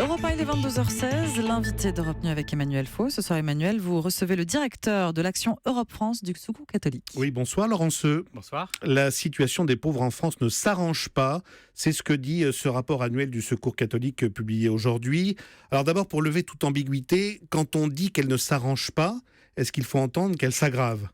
Europe 1, il est 22h16. L'invité d'Europe News avec Emmanuel Faux. Ce soir, Emmanuel, vous recevez le directeur de l'Action Europe-France du Secours catholique. Oui, bonsoir Laurence. Bonsoir. La situation des pauvres en France ne s'arrange pas. C'est ce que dit ce rapport annuel du Secours catholique publié aujourd'hui. Alors d'abord, pour lever toute ambiguïté, quand on dit qu'elle ne s'arrange pas, est-ce qu'il faut entendre qu'elle s'aggrave ?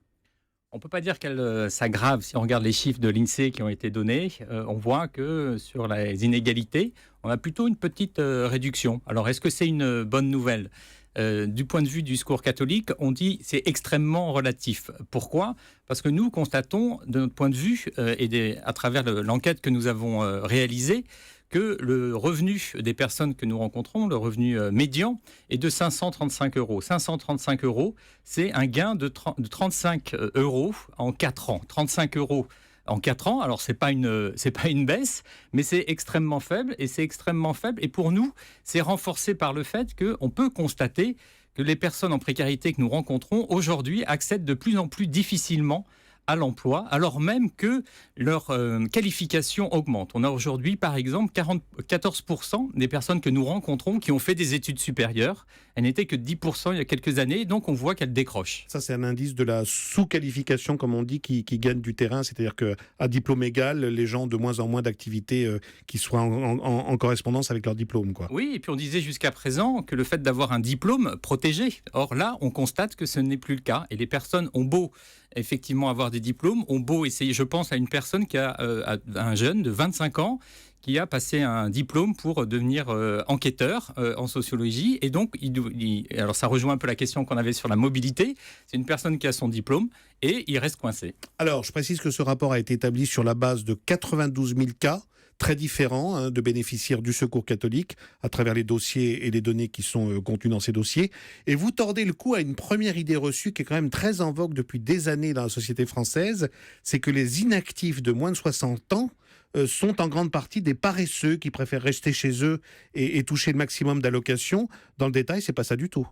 On ne peut pas dire qu'elle s'aggrave. Si on regarde les chiffres de l'INSEE qui ont été donnés, on voit que sur les inégalités, on a plutôt une petite réduction. Alors, est-ce que c'est une bonne nouvelle ? Du point de vue du Secours catholique, on dit c'est extrêmement relatif. Pourquoi ? Parce que nous constatons, de notre point de vue, à travers l'enquête que nous avons réalisée, que le revenu des personnes que nous rencontrons, le revenu médian, est de 535 euros. 535 euros, c'est un gain de 35 euros en 4 ans. 35 euros en 4 ans, alors c'est pas une baisse, mais c'est extrêmement faible, et pour nous, c'est renforcé par le fait qu'on peut constater que les personnes en précarité que nous rencontrons aujourd'hui accèdent de plus en plus difficilement à l'emploi, alors même que leur qualification augmente. On a aujourd'hui, par exemple, 14% des personnes que nous rencontrons qui ont fait des études supérieures. Elles n'étaient que 10% il y a quelques années, donc on voit qu'elles décrochent. Ça, c'est un indice de la sous-qualification, comme on dit, qui gagne du terrain. C'est-à-dire qu'à diplôme égal, les gens ont de moins en moins d'activités qui soient en correspondance avec leur diplôme, quoi. Oui, et puis on disait jusqu'à présent que le fait d'avoir un diplôme protégeait. Or là, on constate que ce n'est plus le cas. Et les personnes ont beau effectivement avoir des diplômes, ont beau essayer. Je pense à une personne qui a un jeune de 25 ans qui a passé un diplôme pour devenir enquêteur en sociologie. Et donc, alors ça rejoint un peu la question qu'on avait sur la mobilité. C'est une personne qui a son diplôme et il reste coincé. Alors, je précise que ce rapport a été établi sur la base de 92 000 cas très différents de bénéficiaires du Secours catholique à travers les dossiers et les données qui sont contenues dans ces dossiers. Et vous tordez le cou à une première idée reçue qui est quand même très en vogue depuis des années dans la société française, c'est que les inactifs de moins de 60 ans sont en grande partie des paresseux qui préfèrent rester chez eux et toucher le maximum d'allocations. Dans le détail, c'est pas ça du tout.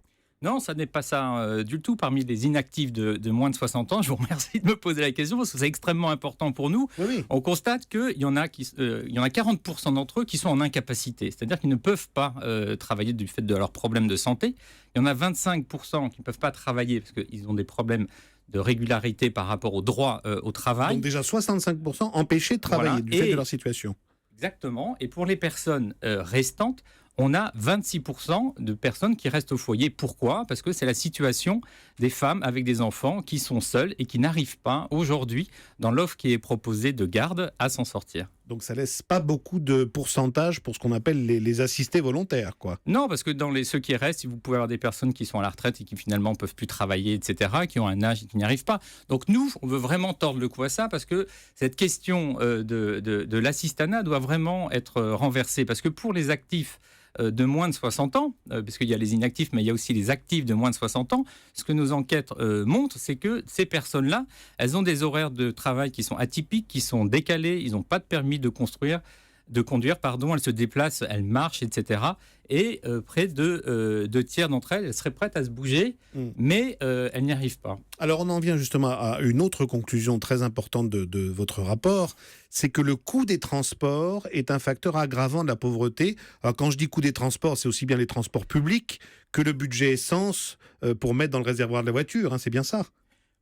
Non, ça n'est pas ça du tout. Parmi les inactifs de moins de 60 ans, je vous remercie de me poser la question parce que c'est extrêmement important pour nous. Oui. On constate qu'il y en a 40% d'entre eux qui sont en incapacité, c'est-à-dire qu'ils ne peuvent pas travailler du fait de leurs problèmes de santé. Il y en a 25% qui ne peuvent pas travailler parce qu'ils ont des problèmes de régularité par rapport au droit au travail. Donc déjà 65% empêchés de travailler du fait de leur situation. Exactement. Et pour les personnes restantes, on a 26% de personnes qui restent au foyer. Pourquoi ? Parce que c'est la situation des femmes avec des enfants qui sont seules et qui n'arrivent pas aujourd'hui, dans l'offre qui est proposée de garde, à s'en sortir. Donc ça laisse pas beaucoup de pourcentage pour ce qu'on appelle les assistés volontaires, quoi. Non, parce que dans ceux qui restent, vous pouvez avoir des personnes qui sont à la retraite et qui finalement ne peuvent plus travailler, etc., qui ont un âge et qui n'y arrivent pas. Donc nous, on veut vraiment tordre le cou à ça parce que cette question de l'assistanat doit vraiment être renversée. Parce que pour les actifs de moins de 60 ans, parce qu'il y a les inactifs, mais il y a aussi les actifs de moins de 60 ans, ce que nos enquêtes montrent, c'est que ces personnes-là, elles ont des horaires de travail qui sont atypiques, qui sont décalés, ils n'ont pas de permis de conduire, elles se déplacent, elles marchent, etc. Et près de 2 tiers d'entre elles seraient prêtes à se bouger, mais elles n'y arrivent pas. Alors on en vient justement à une autre conclusion très importante de votre rapport, c'est que le coût des transports est un facteur aggravant de la pauvreté. Alors quand je dis coût des transports, c'est aussi bien les transports publics que le budget essence pour mettre dans le réservoir de la voiture, c'est bien ça ?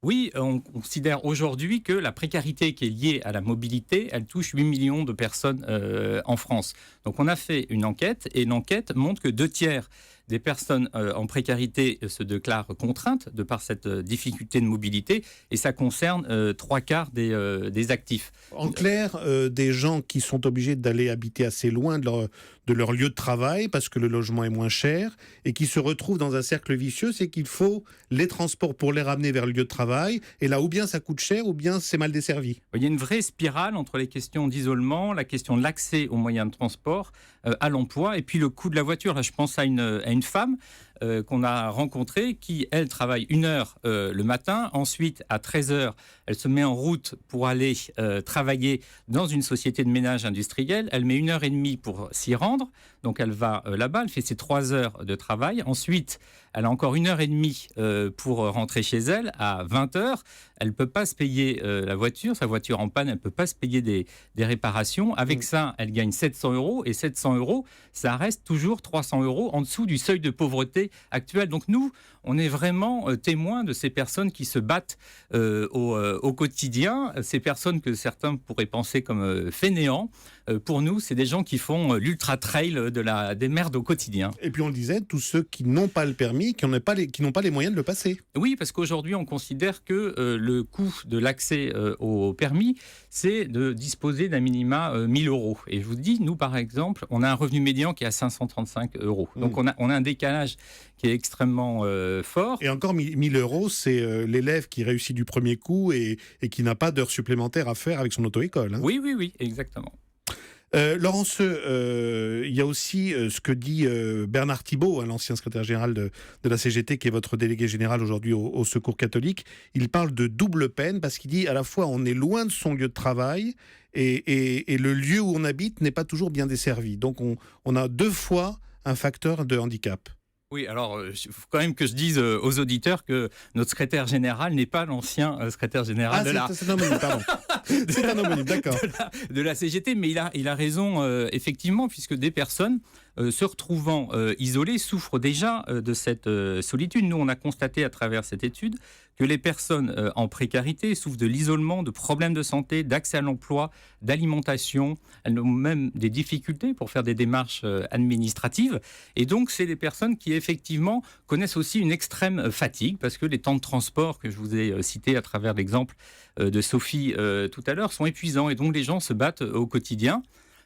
Oui, on considère aujourd'hui que la précarité qui est liée à la mobilité, elle touche 8 millions de personnes en France. Donc on a fait une enquête et l'enquête montre que 2 tiers des personnes en précarité se déclarent contraintes de par cette difficulté de mobilité et ça concerne 3 quarts des actifs. En clair, des gens qui sont obligés d'aller habiter assez loin de leur lieu de travail parce que le logement est moins cher et qui se retrouvent dans un cercle vicieux, c'est qu'il faut les transports pour les ramener vers le lieu de travail et là ou bien ça coûte cher ou bien c'est mal desservi. Il y a une vraie spirale entre les questions d'isolement, la question de l'accès aux moyens de transport, à l'emploi et puis le coût de la voiture. Là, je pense à une femme qu'on a rencontrée qui, elle, travaille 1 heure le matin. Ensuite, à 13h, elle se met en route pour aller travailler dans une société de ménage industriel. Elle met 1 heure et demie pour s'y rendre. Donc, elle va là-bas, elle fait ses 3 heures de travail. Ensuite, elle a encore 1 heure et demie pour rentrer chez elle à 20h. Elle ne peut pas se payer la voiture, sa voiture en panne, elle ne peut pas se payer des réparations. Avec ça, elle gagne 700 euros et 700 euros, ça reste toujours 300 euros en dessous du seuil de pauvreté actuel. Donc nous, on est vraiment témoins de ces personnes qui se battent au quotidien, ces personnes que certains pourraient penser comme fainéants. Pour nous, c'est des gens qui font l'ultra-trail des merdes au quotidien. Et puis on le disait, tous ceux qui n'ont pas le permis, qui n'ont pas les moyens de le passer. Oui, parce qu'aujourd'hui, on considère que le coût de l'accès au permis, c'est de disposer d'un minima 1 000 euros. Et je vous dis, nous, par exemple, on a un revenu médian qui est à 535 euros. Donc on a un décalage qui est extrêmement fort. Et encore 1 000 euros, c'est l'élève qui réussit du premier coup et qui n'a pas d'heures supplémentaires à faire avec son auto-école. Hein. Oui, exactement. Laurence, il y a aussi ce que dit Bernard Thibault, hein, l'ancien secrétaire général de la CGT, qui est votre délégué général aujourd'hui au Secours catholique. Il parle de double peine parce qu'il dit à la fois on est loin de son lieu de travail et le lieu où on habite n'est pas toujours bien desservi. Donc on a 2 fois un facteur de handicap. Oui, alors il faut quand même que je dise aux auditeurs que notre secrétaire général n'est pas l'ancien secrétaire général c'est un homonyme, pardon. C'est un homonyme, d'accord. De la CGT, mais il a raison, effectivement, puisque des personnes se retrouvant isolées souffrent déjà de cette solitude. Nous, on a constaté à travers cette étude que les personnes en précarité souffrent de l'isolement, de problèmes de santé, d'accès à l'emploi, d'alimentation. Elles ont même des difficultés pour faire des démarches administratives. Et donc, c'est des personnes qui, effectivement, connaissent aussi une extrême fatigue, parce que les temps de transport que je vous ai cités à travers l'exemple de Sophie tout à l'heure sont épuisants. Et donc, les gens se battent au quotidien.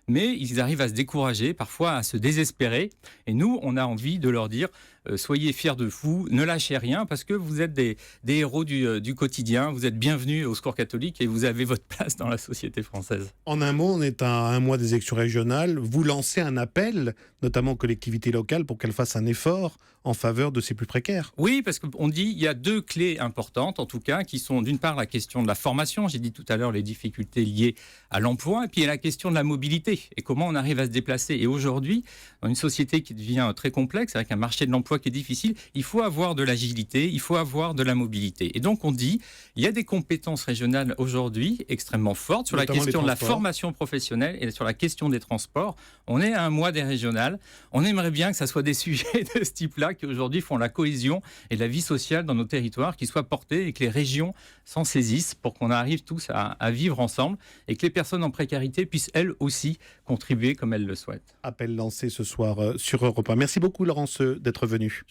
Mais ils arrivent à se décourager, parfois à se désespérer. Et nous, on a envie de leur dire soyez fiers de vous, ne lâchez rien, parce que vous êtes des héros du quotidien. Vous êtes bienvenus au Secours catholique et vous avez votre place dans la société française. En un mot, on est à 1 mois des élections régionales. Vous lancez un appel, notamment aux collectivités locales, pour qu'elles fassent un effort en faveur de ces plus précaires. Oui, parce qu'on dit il y a 2 clés importantes, en tout cas, qui sont d'une part la question de la formation. J'ai dit tout à l'heure les difficultés liées à l'emploi, et puis il y a la question de la mobilité et comment on arrive à se déplacer. Et aujourd'hui, dans une société qui devient très complexe, avec un marché de l'emploi qui est difficile, il faut avoir de l'agilité, il faut avoir de la mobilité. Et donc on dit, il y a des compétences régionales aujourd'hui extrêmement fortes sur notamment la question de la formation professionnelle et sur la question des transports. On est à 1 mois des régionales. On aimerait bien que ça soit des sujets de ce type-là qui aujourd'hui font la cohésion et la vie sociale dans nos territoires, qui soient portés et que les régions s'en saisissent pour qu'on arrive tous à vivre ensemble et que les personnes en précarité puissent elles aussi contribuer comme elles le souhaitent. Appel lancé ce soir sur Europe 1. Merci beaucoup Laurence d'être venue.